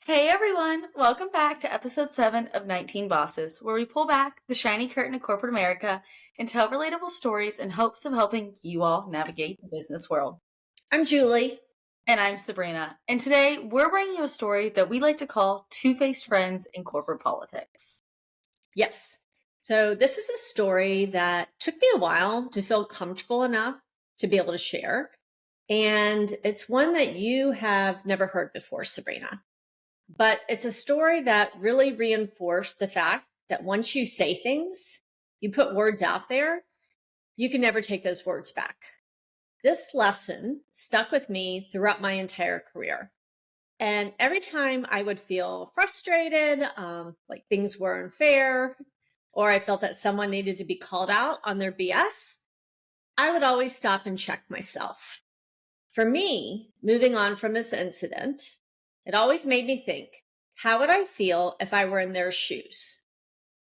Hey everyone, welcome back to episode 7 of 19 Bosses, where we pull back the shiny curtain of corporate America and tell relatable stories in hopes of helping you all navigate the business world. I'm Julie. And I'm Sabrina, and today we're bringing you a story that we like to call Two-Faced Friends in Corporate Politics. Yes. So this is a story that took me a while to feel comfortable enough to be able to share. And it's one that you have never heard before, Sabrina. But it's a story that really reinforced the fact that once you say things, you put words out there, you can never take those words back. This lesson stuck with me throughout my entire career. And every time I would feel frustrated, like things were unfair, or I felt that someone needed to be called out on their BS, I would always stop and check myself. For me, moving on from this incident, it always made me think, how would I feel if I were in their shoes?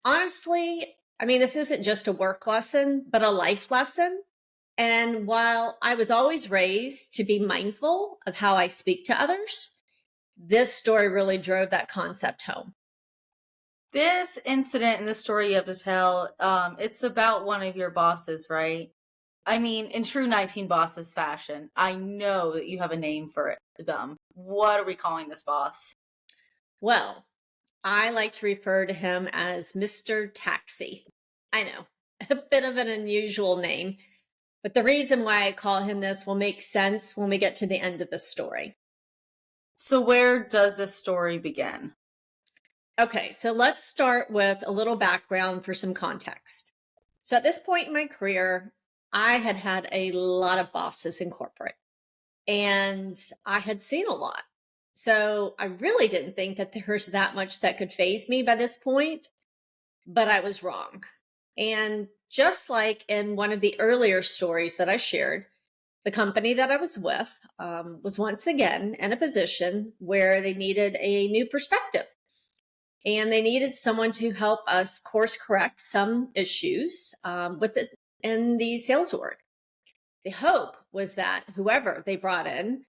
Honestly, this isn't just a work lesson, but a life lesson. And while I was always raised to be mindful of how I speak to others, this story really drove that concept home. This incident and the story you have to tell, it's about one of your bosses, right? In true 19 Bosses fashion, I know that you have a name for them. What are we calling this boss? Well, I like to refer to him as Mr. Taxi. I know, a bit of an unusual name, but the reason why I call him this will make sense when we get to the end of the story. So where does this story begin? Okay, so let's start with a little background for some context. So at this point in my career, I had had a lot of bosses in corporate, and I had seen a lot. So I really didn't think that there was that much that could faze me by this point, but I was wrong. And just like in one of the earlier stories that I shared, the company that I was with was once again in a position where they needed a new perspective. And they needed someone to help us course correct some issues in the sales org. The hope was that whoever they brought in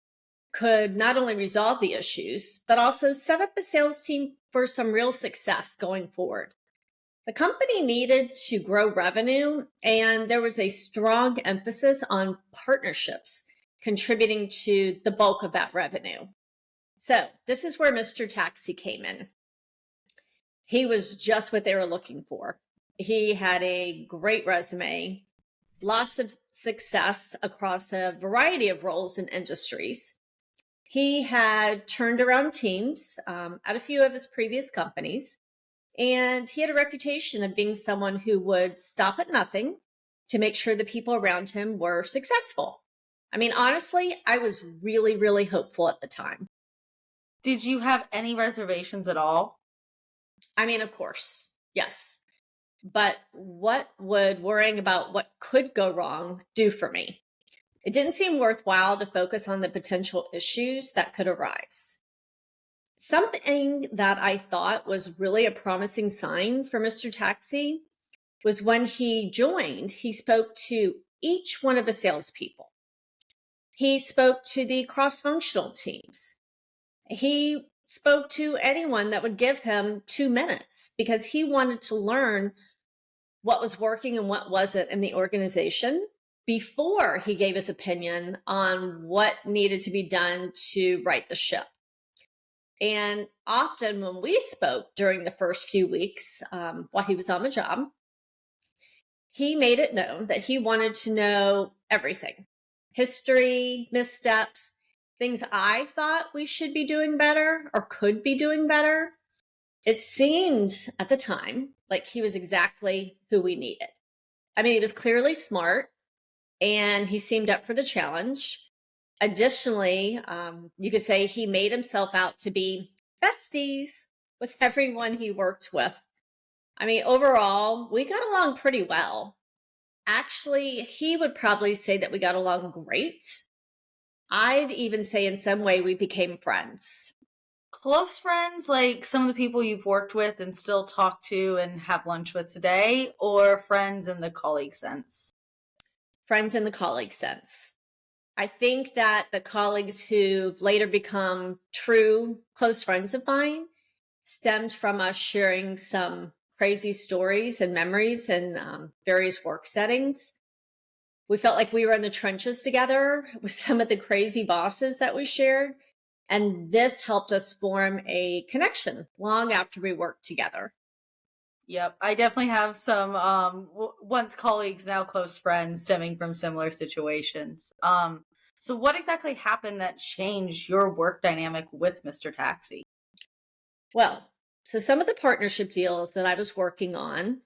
could not only resolve the issues, but also set up the sales team for some real success going forward. The company needed to grow revenue, and there was a strong emphasis on partnerships contributing to the bulk of that revenue. So this is where Mr. Taxi came in. He was just what they were looking for. He had a great resume, lots of success across a variety of roles and industries. He had turned around teams at a few of his previous companies, and he had a reputation of being someone who would stop at nothing to make sure the people around him were successful. Honestly, I was really, really hopeful at the time. Did you have any reservations at all? Of course, yes. But what would worrying about what could go wrong do for me? It didn't seem worthwhile to focus on the potential issues that could arise. Something that I thought was really a promising sign for Mr. Taxi was when he joined, he spoke to each one of the salespeople. He spoke to the cross-functional teams. He spoke to anyone that would give him 2 minutes because he wanted to learn what was working and what wasn't in the organization before he gave his opinion on what needed to be done to right the ship. And often when we spoke during the first few weeks while he was on the job, he made it known that he wanted to know everything: history, missteps, things I thought we should be doing better or could be doing better. It seemed at the time like he was exactly who we needed. He was clearly smart and he seemed up for the challenge. Additionally, you could say he made himself out to be besties with everyone he worked with. Overall, we got along pretty well. Actually, he would probably say that we got along great. I'd even say in some way we became friends. Close friends, like some of the people you've worked with and still talk to and have lunch with today, or friends in the colleague sense? Friends in the colleague sense. I think that the colleagues who've later become true close friends of mine stemmed from us sharing some crazy stories and memories in various work settings. We felt like we were in the trenches together with some of the crazy bosses that we shared. And this helped us form a connection long after we worked together. Yep, I definitely have some once colleagues, now close friends, stemming from similar situations. So what exactly happened that changed your work dynamic with Mr. Taxi? Well, so some of the partnership deals that I was working on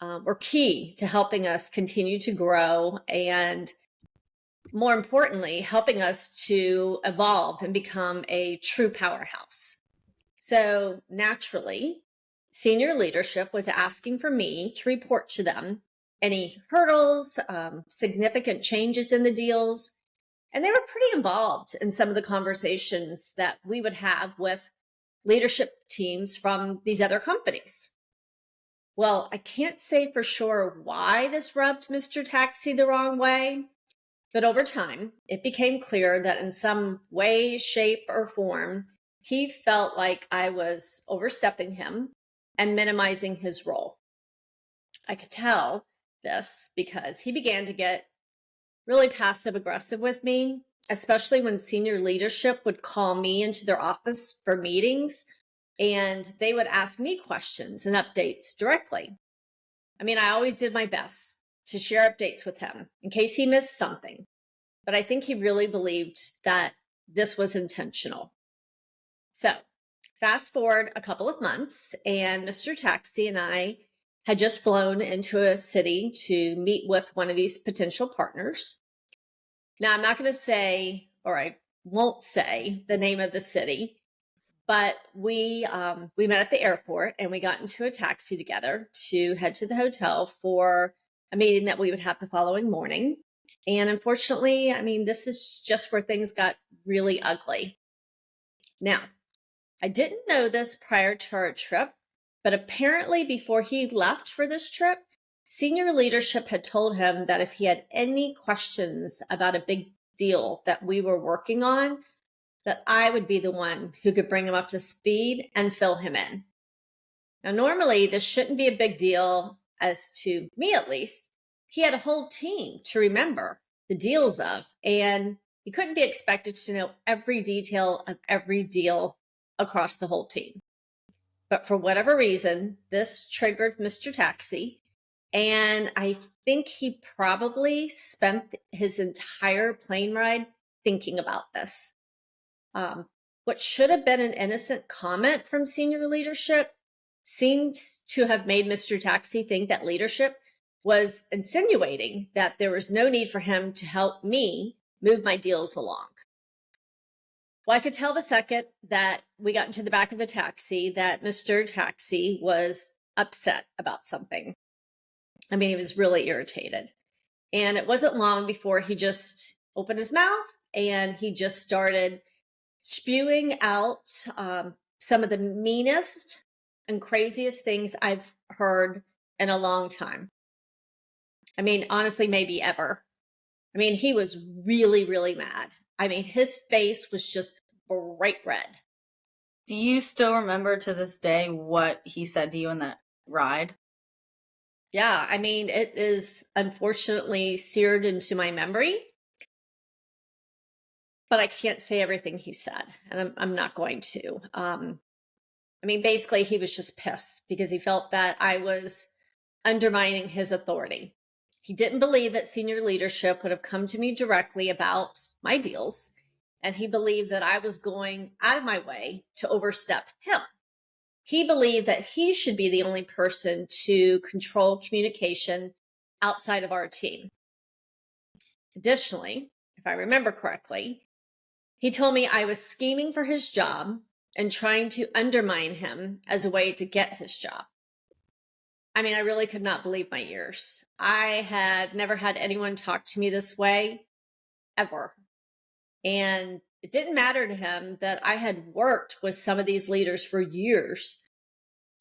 were key to helping us continue to grow and, more importantly, helping us to evolve and become a true powerhouse. So naturally, senior leadership was asking for me to report to them any hurdles, significant changes in the deals, and they were pretty involved in some of the conversations that we would have with leadership teams from these other companies. Well, I can't say for sure why this rubbed Mr. Taxi the wrong way, but over time, it became clear that in some way, shape, or form, he felt like I was overstepping him and minimizing his role. I could tell this because he began to get really passive aggressive with me, especially when senior leadership would call me into their office for meetings and they would ask me questions and updates directly. I mean, I always did my best to share updates with him in case he missed something, but I think he really believed that this was intentional. So, fast forward a couple of months, and Mr. Taxi and I had just flown into a city to meet with one of these potential partners. Now, I'm not going to say, or I won't say the name of the city, but we met at the airport and we got into a taxi together to head to the hotel for a meeting that we would have the following morning. And unfortunately, I mean, this is just where things got really ugly. Now, I didn't know this prior to our trip, but apparently before he left for this trip, senior leadership had told him that if he had any questions about a big deal that we were working on, that I would be the one who could bring him up to speed and fill him in. Now, normally this shouldn't be a big deal, as to me at least. He had a whole team to remember the deals of, and he couldn't be expected to know every detail of every deal across the whole team. But for whatever reason, this triggered Mr. Taxi, and I think he probably spent his entire plane ride thinking about this. What should have been an innocent comment from senior leadership seems to have made Mr. Taxi think that leadership was insinuating that there was no need for him to help me move my deals along. Well, I could tell the second that we got into the back of the taxi that Mr. Taxi was upset about something. I mean, he was really irritated. And it wasn't long before he just opened his mouth and he just started spewing out some of the meanest and craziest things I've heard in a long time. I mean, honestly, maybe ever. I mean, he was really, really mad. I mean, his face was just bright red. Do you still remember to this day what he said to you in that ride? Yeah, I mean, it is unfortunately seared into my memory, but I can't say everything he said, and I'm not going to. I mean, basically, he was just pissed because he felt that I was undermining his authority. He didn't believe that senior leadership would have come to me directly about my deals, and he believed that I was going out of my way to overstep him. He believed that he should be the only person to control communication outside of our team. Additionally, if I remember correctly, he told me I was scheming for his job and trying to undermine him as a way to get his job. I mean, I really could not believe my ears. I had never had anyone talk to me this way, ever. And it didn't matter to him that I had worked with some of these leaders for years.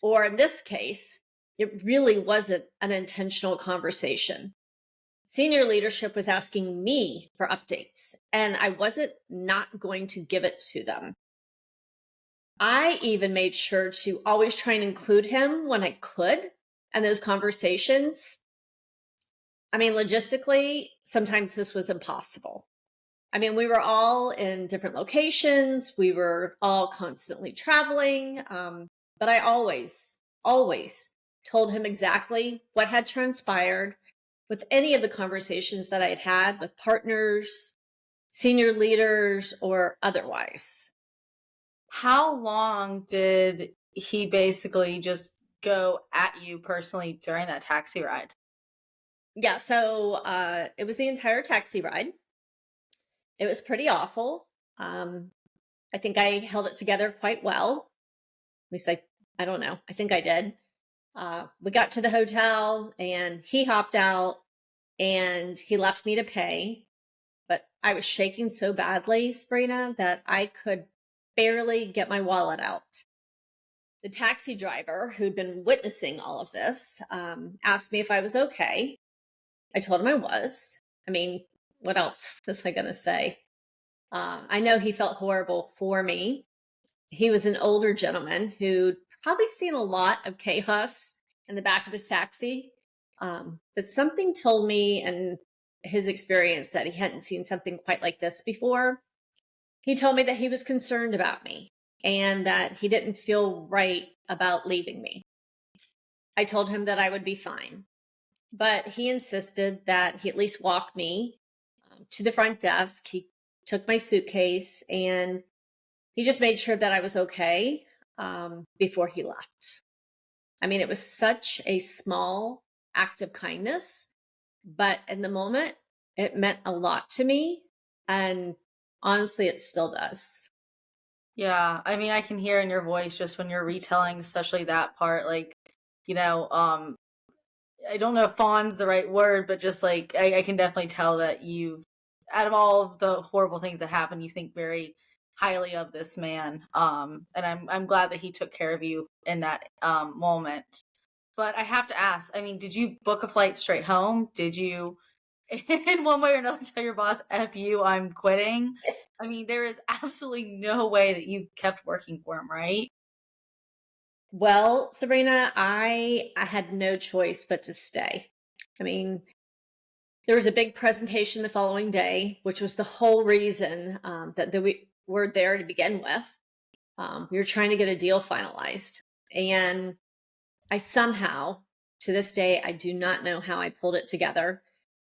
Or in this case, it really wasn't an intentional conversation. Senior leadership was asking me for updates, and I wasn't not going to give it to them. I even made sure to always try and include him when I could in those conversations. I mean, logistically, sometimes this was impossible. I mean, we were all in different locations. We were all constantly traveling. But I always told him exactly what had transpired with any of the conversations that I had had with partners, senior leaders, or otherwise. How long did he basically just go at you personally during that taxi ride? Yeah, so it was the entire taxi ride. It was pretty awful. I think I held it together quite well. At least I don't know. I think I did. We got to the hotel and he hopped out and he left me to pay. But I was shaking so badly, Sabrina, that I could barely get my wallet out. The taxi driver who'd been witnessing all of this asked me if I was okay. I told him I was. I mean, what else was I going to say? I know he felt horrible for me. He was an older gentleman who'd probably seen a lot of chaos in the back of his taxi. But something told me in his experience that he hadn't seen something quite like this before. He told me that he was concerned about me and that he didn't feel right about leaving me. I told him that I would be fine, but he insisted that he at least walk me to the front desk. He took my suitcase and he just made sure that I was okay before he left. I mean, it was such a small act of kindness, but in the moment, it meant a lot to me. And honestly, it still does. Yeah, I mean, I can hear in your voice just when you're retelling, especially that part, like, you know, I don't know if fawn's the right word, but just like I can definitely tell that you, out of all of the horrible things that happened, you think very highly of this man. And I'm glad that he took care of you in that moment. But I have to ask, I mean, did you book a flight straight home? Did you, in one way or another, tell your boss, F you, I'm quitting? I mean, there is absolutely no way that you kept working for him, right? Well, Sabrina, I had no choice but to stay. I mean, there was a big presentation the following day, which was the whole reason that we were there to begin with. We were trying to get a deal finalized. And I somehow, to this day, I do not know how I pulled it together,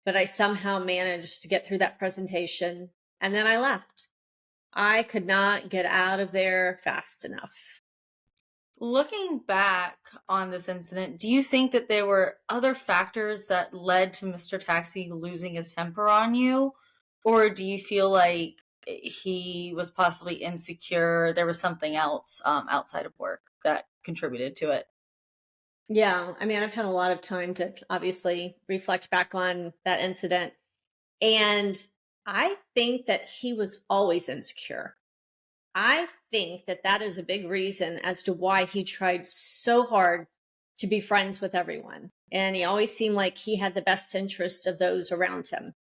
but I somehow managed to get through that presentation. And then I left. I could not get out of there fast enough. Looking back on this incident, do you think that there were other factors that led to Mr. Taxi losing his temper on you? Or do you feel like he was possibly insecure? There was something else outside of work that contributed to it? Yeah, I mean, I've had a lot of time to obviously reflect back on that incident. And I think that he was always insecure. I think that that is a big reason as to why he tried so hard to be friends with everyone. And he always seemed like he had the best interest of those around him.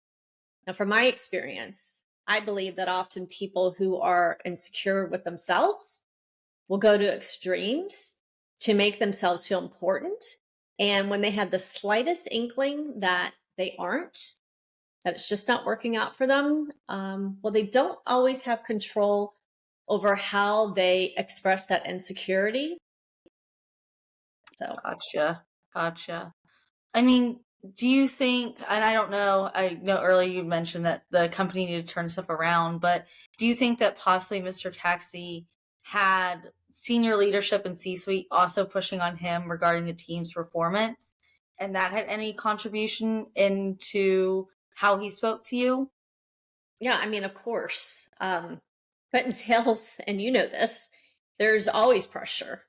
Now, from my experience, I believe that often people who are insecure with themselves will go to extremes to make themselves feel important. And when they have the slightest inkling that they aren't, that it's just not working out for them, well, they don't always have control over how they express that insecurity. So, Gotcha. Gotcha. I mean, do you think, and I know earlier you mentioned that the company needed to turn stuff around, but do you think that possibly Mr. Taxi had senior leadership and C suite also pushing on him regarding the team's performance? And that had any contribution into how he spoke to you? yeah, I mean, of course. But in sales, and you know this, there's always pressure.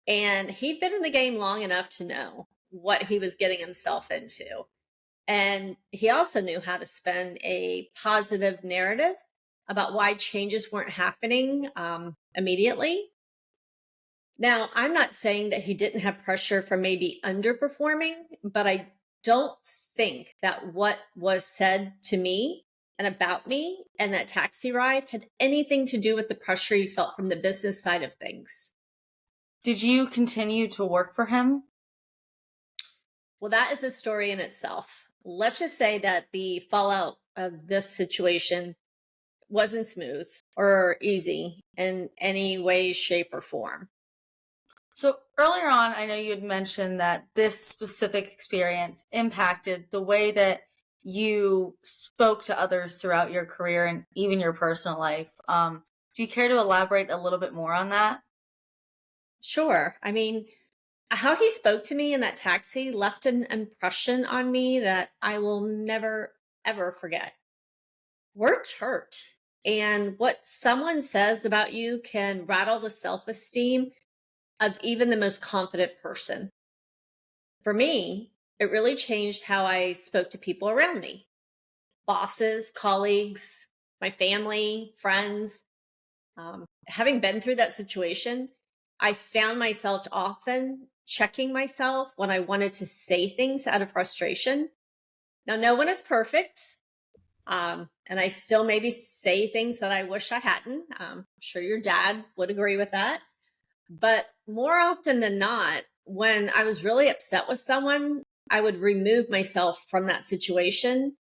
And he'd been in the game long enough to know what he was getting himself into. And he also knew how to spin a positive narrative about why changes weren't happening immediately. Now, I'm not saying that he didn't have pressure from maybe underperforming, but I don't think that what was said to me and about me and that taxi ride had anything to do with the pressure you felt from the business side of things. Did you continue to work for him? Well, that is a story in itself. Let's just say that the fallout of this situation wasn't smooth or easy in any way, shape, or form. So earlier on, I know you had mentioned that this specific experience impacted the way that you spoke to others throughout your career and even your personal life. Do you care to elaborate a little bit more on that? Sure. I mean, how he spoke to me in that taxi left an impression on me that I will never, ever forget. Words hurt. And what someone says about you can rattle the self esteem of even the most confident person. For me, it really changed how I spoke to people around me: bosses, colleagues, my family, friends. Having been through that situation, I found myself often checking myself when I wanted to say things out of frustration. Now, no one is perfect. And I still maybe say things that I wish I hadn't. I'm sure your dad would agree with that. But more often than not, when I was really upset with someone, I would remove myself from that situation,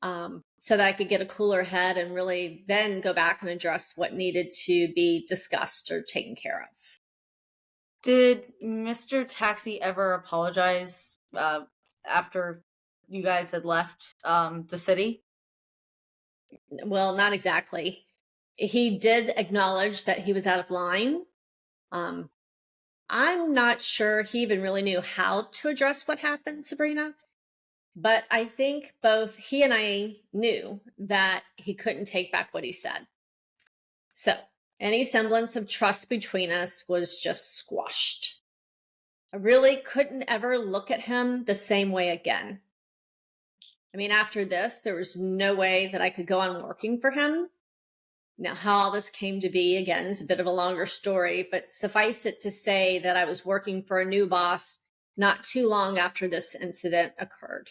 so that I could get a cooler head and really then go back and address what needed to be discussed or taken care of. Did Mr. Taxi ever apologize after you guys had left the city? Well, not exactly. He did acknowledge that he was out of line. Um, I'm not sure he even really knew how to address what happened, Sabrina, but I think both he and I knew that he couldn't take back what he said. So any semblance of trust between us was just squashed. I really couldn't ever look at him the same way again. I mean, after this, there was no way that I could go on working for him. Now, how all this came to be, again, is a bit of a longer story, but suffice it to say that I was working for a new boss not too long after this incident occurred.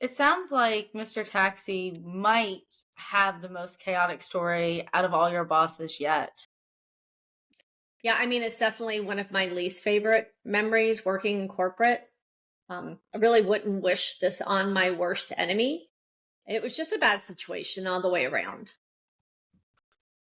It sounds like Mr. Taxi might have the most chaotic story out of all your bosses yet. Yeah, I mean, it's definitely one of my least favorite memories working in corporate. I really wouldn't wish this on my worst enemy. It was just a bad situation all the way around.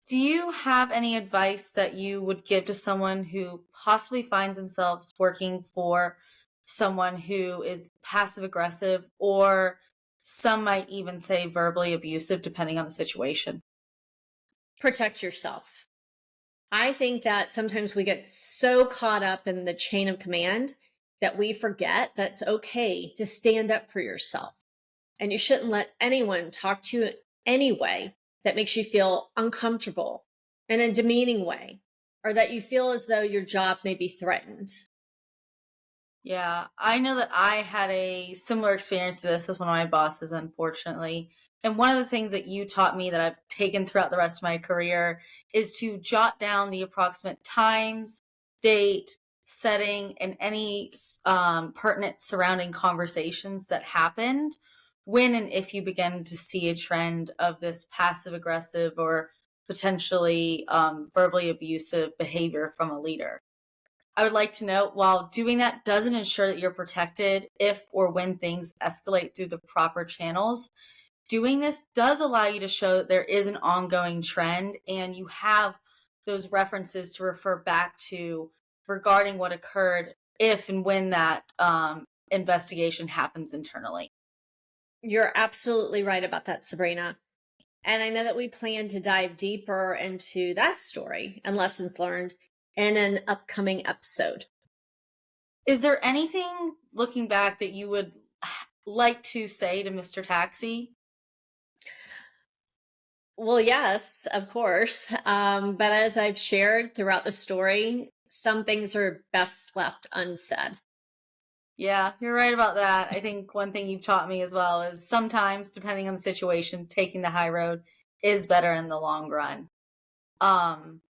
Do you have any advice that you would give to someone who possibly finds themselves working for someone who is passive aggressive, or some might even say verbally abusive, depending on the situation? Protect yourself. I think that sometimes we get so caught up in the chain of command that we forget that it's okay to stand up for yourself. And you shouldn't let anyone talk to you any way that makes you feel uncomfortable in a demeaning way, or that you feel as though your job may be threatened. Yeah, I know that I had a similar experience to this with one of my bosses, unfortunately. And one of the things that you taught me that I've taken throughout the rest of my career is to jot down the approximate times, date, setting, and any pertinent surrounding conversations that happened when and if you begin to see a trend of this passive aggressive or potentially verbally abusive behavior from a leader. I would like to note, while doing that doesn't ensure that you're protected if or when things escalate through the proper channels, doing this does allow you to show that there is an ongoing trend and you have those references to refer back to regarding what occurred if and when that investigation happens internally. You're absolutely right about that, Sabrina. And I know that we plan to dive deeper into that story and lessons learned in an upcoming episode. Is there anything looking back that you would like to say to Mr. Taxi? Well, yes, of course. But as I've shared throughout the story, some things are best left unsaid. Yeah, you're right about that. I think one thing you've taught me as well is sometimes, depending on the situation, taking the high road is better in the long run. Um,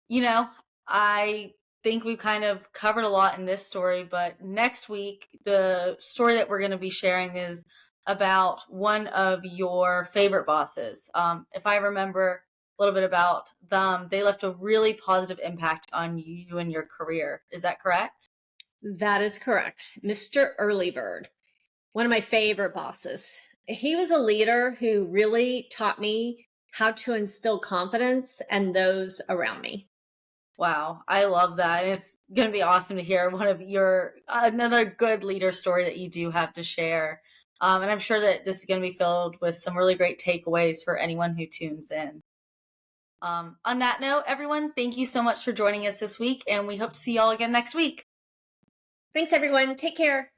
you know, I think we've kind of covered a lot in this story, but next week, the story that we're going to be sharing is about one of your favorite bosses. If I remember a little bit about them, they left a really positive impact on you and your career. Is that correct? That is correct. Mr. Earlybird, one of my favorite bosses. He was a leader who really taught me how to instill confidence in those around me. Wow, I love that. And it's going to be awesome to hear one of your another good leader story that you do have to share. And I'm sure that this is going to be filled with some really great takeaways for anyone who tunes in. On that note, everyone, thank you so much for joining us this week, and we hope to see y'all again next week. Thanks, everyone. Take care.